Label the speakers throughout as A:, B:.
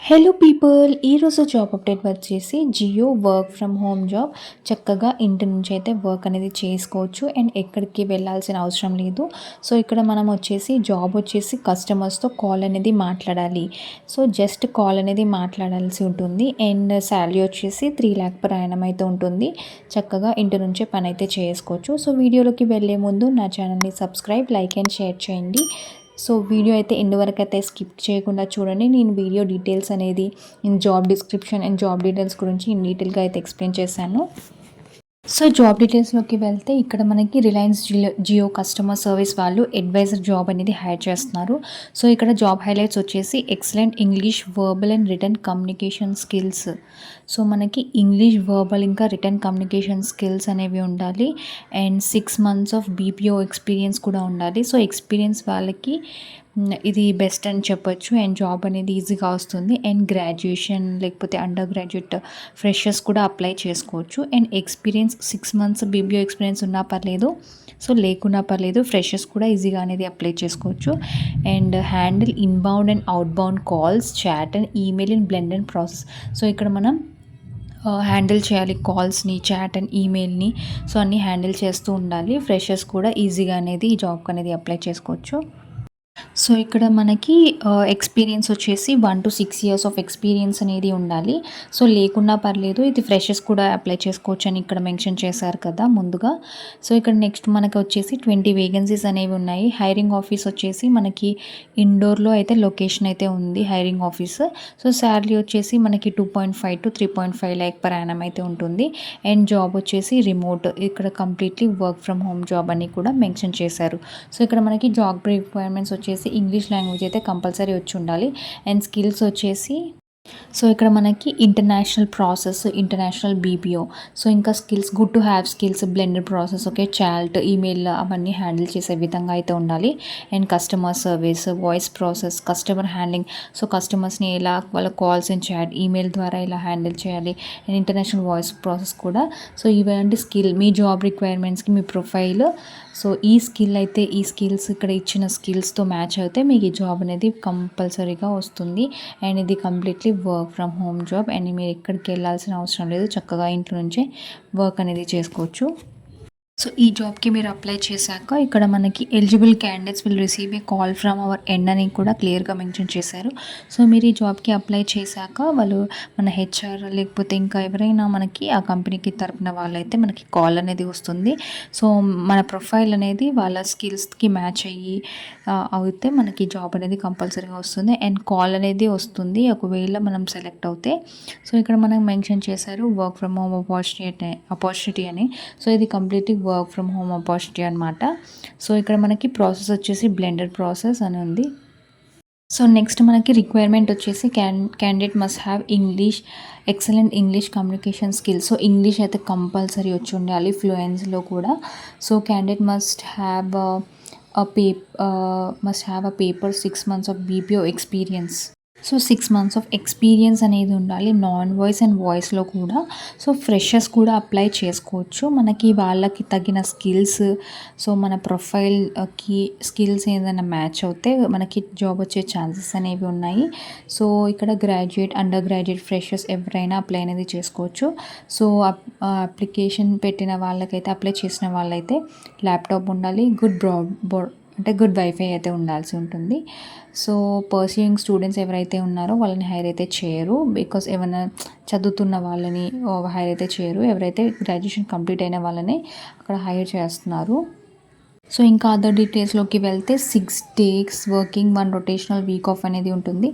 A: Hello people, ఈరోజు job update వచ్చేసి Jio work from home job. చక్కగా ఇంటి నుంచి అయితే వర్క్ అనేది చేసుకోవచ్చు అండ్ ఎక్కడికి వెళ్ళాల్సిన అవసరం లేదు. సో ఇక్కడ మనం వచ్చేసి జాబ్ వచ్చేసి కస్టమర్స్తో కాల్ అనేది మాట్లాడాలి. సో జస్ట్ కాల్ అనేది మాట్లాడాల్సి ఉంటుంది అండ్ శాలరీ వచ్చేసి 3 lakh per annum అయితే ఉంటుంది. చక్కగా ఇంటి నుంచే పని అయితే చేసుకోవచ్చు. సో వీడియోలోకి వెళ్ళే ముందు నా ఛానల్ని సబ్స్క్రైబ్, లైక్ అండ్ షేర్ చేయండి. సో వీడియో అయితే ఎండ్ వరకు అయితే స్కిప్ చేయకుండా చూడండి. నేను వీడియో డీటెయిల్స్ అనేది job description and job details గురించి డీటెయిల్గా అయితే ఎక్స్ప్లెయిన్ చేశాను. సో జాబ్ డీటెయిల్స్లోకి వెళ్తే ఇక్కడ మనకి రిలయన్స్ జియో కస్టమర్ సర్వీస్ వాళ్ళు అడ్వైజర్ జాబ్ అనేది హైర్ చేస్తున్నారు. సో ఇక్కడ జాబ్ హైలైట్స్ వచ్చేసి excellent English verbal and return communication skills. So మనకి ఇంగ్లీష్ వర్బల్ ఇంకా రిటర్న్ కమ్యూనికేషన్ స్కిల్స్ అనేవి ఉండాలి and 6 months of BPO experience కూడా ఉండాలి. సో ఎక్స్పీరియన్స్ వాళ్ళకి ఇది బెస్ట్ అని చెప్పొచ్చు అండ్ జాబ్ అనేది ఈజీగా వస్తుంది అండ్ గ్రాడ్యుయేషన్ లేకపోతే అండర్ గ్రాడ్యుయేట్ ఫ్రెషర్స్ కూడా అప్లై చేసుకోవచ్చు అండ్ ఎక్స్పీరియన్స్ 6 months బీబీఓ ఎక్స్పీరియన్స్ ఉన్నా పర్లేదు, సో లేకున్నా పర్లేదు, ఫ్రెషర్స్ కూడా ఈజీగా అనేది అప్లై చేసుకోవచ్చు and handle inbound and outbound calls, chat and email in blended process. So ఇక్కడ మనం హ్యాండిల్ చేయాలి కాల్స్ని, చాట్ అండ్ ఈమెయిల్ని. సో అన్నీ హ్యాండిల్ చేస్తూ ఉండాలి. ఫ్రెషర్స్ కూడా ఈజీగా అనేది ఈ జాబ్కి అనేది అప్లై చేసుకోవచ్చు. సో ఇక్కడ మనకి ఎక్స్పీరియన్స్ వచ్చేసి 1 to 6 years ఆఫ్ ఎక్స్పీరియన్స్ అనేది ఉండాలి. సో లేకున్నా పర్లేదు, ఇది ఫ్రెషర్స్ కూడా అప్లై చేసుకోవచ్చు అని ఇక్కడ మెన్షన్ చేశారు కదా ముందుగా. సో ఇక్కడ నెక్స్ట్ మనకి వచ్చేసి 20 వేకెన్సీస్ అనేవి ఉన్నాయి. హైరింగ్ ఆఫీస్ వచ్చేసి మనకి ఇండోర్లో అయితే లొకేషన్ అయితే ఉంది హైరింగ్ ఆఫీస్. సో శాలరీ వచ్చేసి మనకి 2.5 to 3.5 lakh per annum అయితే ఉంటుంది అండ్ జాబ్ వచ్చేసి రిమోట్. ఇక్కడ completely work from home job అని కూడా మెన్షన్ చేశారు. సో ఇక్కడ మనకి జాబ్ రిక్వైర్మెంట్స్ వచ్చేసి ఇంగ్లీష్ లాంగ్వేజ్ అయితే కంపల్సరీ వచ్చి ఉండాలి అండ్ స్కిల్స్ వచ్చేసి సో ఇక్కడ మనకి international process, international BPO. So ఇంకా skills good to have skills, blended process, okay, chat, email అవన్నీ హ్యాండిల్ చేసే విధంగా అయితే ఉండాలి and customer service, voice process, customer handling. So కస్టమర్స్ని ఎలా వాళ్ళ కాల్స్ అండ్ చాట్, ఈమెయిల్ ద్వారా ఇలా హ్యాండిల్ చేయాలి అండ్ ఇంటర్నేషనల్ వాయిస్ ప్రాసెస్ కూడా. సో ఇవన్నీ స్కిల్ మీ జాబ్ రిక్వైర్మెంట్స్కి మీ ప్రొఫైల్. సో ఈ స్కిల్ అయితే ఈ స్కిల్స్ ఇక్కడ ఇచ్చిన స్కిల్స్తో మ్యాచ్ అయితే మీకు ఈ జాబ్ అనేది కంపల్సరీగా వస్తుంది అండ్ ఇది completely work from home job and మీరు ఎక్కడికి వెళ్ళాల్సిన అవసరం లేదు. చక్కగా ఇంట్లో నుంచే వర్క్ అనేది చేసుకోవచ్చు. సో ఈ జాబ్కి మీరు అప్లై చేశాక ఇక్కడ మనకి eligible candidates will receive a call from our end అని కూడా క్లియర్గా మెన్షన్ చేశారు. సో మీరు ఈ జాబ్కి అప్లై చేశాక వాళ్ళు మన హెచ్ఆర్ లేకపోతే ఇంకా ఎవరైనా మనకి ఆ కంపెనీకి తరపున వాళ్ళైతే మనకి కాల్ అనేది వస్తుంది. సో మన ప్రొఫైల్ అనేది వాళ్ళ స్కిల్స్కి మ్యాచ్ అయ్యి అయితే మనకి జాబ్ అనేది కంపల్సరీగా వస్తుంది అండ్ కాల్ అనేది వస్తుంది ఒకవేళ మనం సెలెక్ట్ అవుతే. సో ఇక్కడ మనం మెన్షన్ చేశారు వర్క్ ఫ్రమ్ హోమ్ ఆపర్చునిటీ అని. సో ఇది completely work from home opportunity అనమాట. సో ఇక్కడ మనకి ప్రాసెస్ వచ్చేసి బ్లెండెడ్ ప్రాసెస్ అని ఉంది. సో నెక్స్ట్ మనకి రిక్వైర్మెంట్ వచ్చేసి candidate must have excellent English communication skills. So English అయితే కంపల్సరీ వచ్చి ఉండాలి ఫ్లూయెన్సీలో కూడా. So candidate must have a paper 6 months of BPO experience. So 6 months of experience అనేది ఉండాలి నాన్ వాయిస్ అండ్ వాయిస్లో కూడా. సో ఫ్రెషర్స్ కూడా అప్లై చేసుకోవచ్చు మనకి వాళ్ళకి తగిన స్కిల్స్. సో మన ప్రొఫైల్కి స్కిల్స్ ఏదైనా మ్యాచ్ అవుతే మనకి జాబ్ వచ్చే ఛాన్సెస్ అనేవి ఉన్నాయి. సో ఇక్కడ గ్రాడ్యుయేట్, అండర్ గ్రాడ్యుయేట్, ఫ్రెషర్స్ ఎవరైనా అప్లై అనేది చేసుకోవచ్చు. సో అప్లికేషన్ పెట్టిన వాళ్ళకైతే, అప్లై చేసిన వాళ్ళైతే ల్యాప్టాప్ ఉండాలి, గుడ్ వైఫై అయితే ఉండాల్సి ఉంటుంది. సో పర్సూయింగ్ స్టూడెంట్స్ ఎవరైతే ఉన్నారో వాళ్ళని హైర్ అయితే చేయరు, బికాస్ ఏమైనా చదువుతున్న వాళ్ళని హైర్ అయితే చేయరు. ఎవరైతే గ్రాడ్యుయేషన్ కంప్లీట్ అయిన వాళ్ళని అక్కడ హైర్ చేస్తున్నారు. సో ఇంకా అదర్ డీటెయిల్స్లోకి వెళ్తే 6 days working, 1 rotational week off అనేది ఉంటుంది.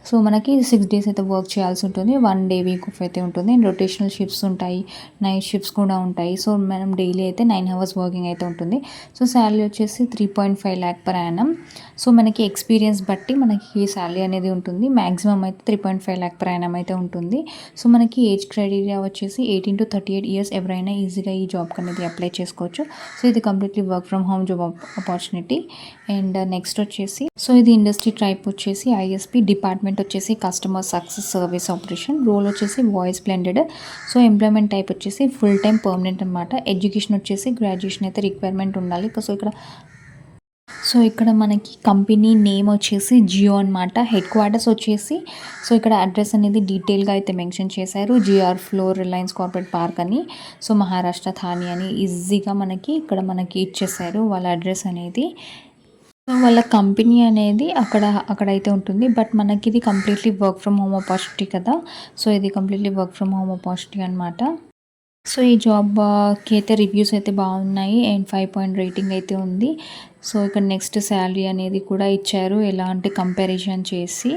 A: సో మనకి 6 days అయితే వర్క్ చేయాల్సి ఉంటుంది, 1 day వీక్ ఆఫ్ అయితే ఉంటుంది అండ్ రొటేషనల్ షిఫ్ట్స్ ఉంటాయి, నైట్ షిఫ్ట్స్ కూడా ఉంటాయి. సో మనం డైలీ అయితే 9 hours వర్కింగ్ అయితే ఉంటుంది. సో శాలరీ వచ్చేసి 3.5 lakh per annum. సో మనకి ఎక్స్పీరియన్స్ బట్టి మనకి శాలరీ అనేది ఉంటుంది. మ్యాక్సిమం అయితే 3.5 lakh per annum అయితే ఉంటుంది. సో మనకి ఏజ్ క్రైటీరియా వచ్చేసి 18 to 38 years ఎవరైనా ఈజీగా ఈ జాబ్కి అనేది అప్లై చేసుకోవచ్చు. సో ఇది completely work from home job opportunity. And next వచ్చేసి సో ఇది ఇండస్ట్రీ టైప్ వచ్చేసి ఐఎస్పి, డిపార్ట్మెంట్ వచ్చేసి customer success service operation, role వచ్చేసి voice blended. So employment type వచ్చేసి ఫుల్ టైం పర్మనెంట్ అనమాట. ఎడ్యుకేషన్ వచ్చేసి గ్రాడ్యుయేషన్ అయితే రిక్వైర్మెంట్ ఉండాలి. సో ఇక్కడ సో ఇక్కడ మనకి కంపెనీ నేమ్ వచ్చేసి జియో అనమాట. హెడ్ క్వార్టర్స్ వచ్చేసి సో ఇక్కడ అడ్రస్ అనేది డీటెయిల్‌గా అయితే మెన్షన్ చేశారు. GR floor Reliance corporate park అని. సో మహారాష్ట్ర థానే అని ఈజీగా మనకి ఇక్కడ మనకి ఇచ్చేసారు వాళ్ళ అడ్రస్ అనేది. సో వాళ్ళ కంపెనీ అనేది అక్కడైతే ఉంటుంది. బట్ మనకి ఇది completely work from home opportunity కదా! సో ఇది completely work from home opportunity అనమాట. సో ఈ జాబ్‌కి అయితే రివ్యూస్ అయితే బాగున్నాయి అండ్ 5 పాయింట్ రేటింగ్ అయితే ఉంది. సో ఇక్కడ నెక్స్ట్ శాలరీ అనేది కూడా ఇచ్చారు. ఎలా అంటే కంపారిజన్ చేసి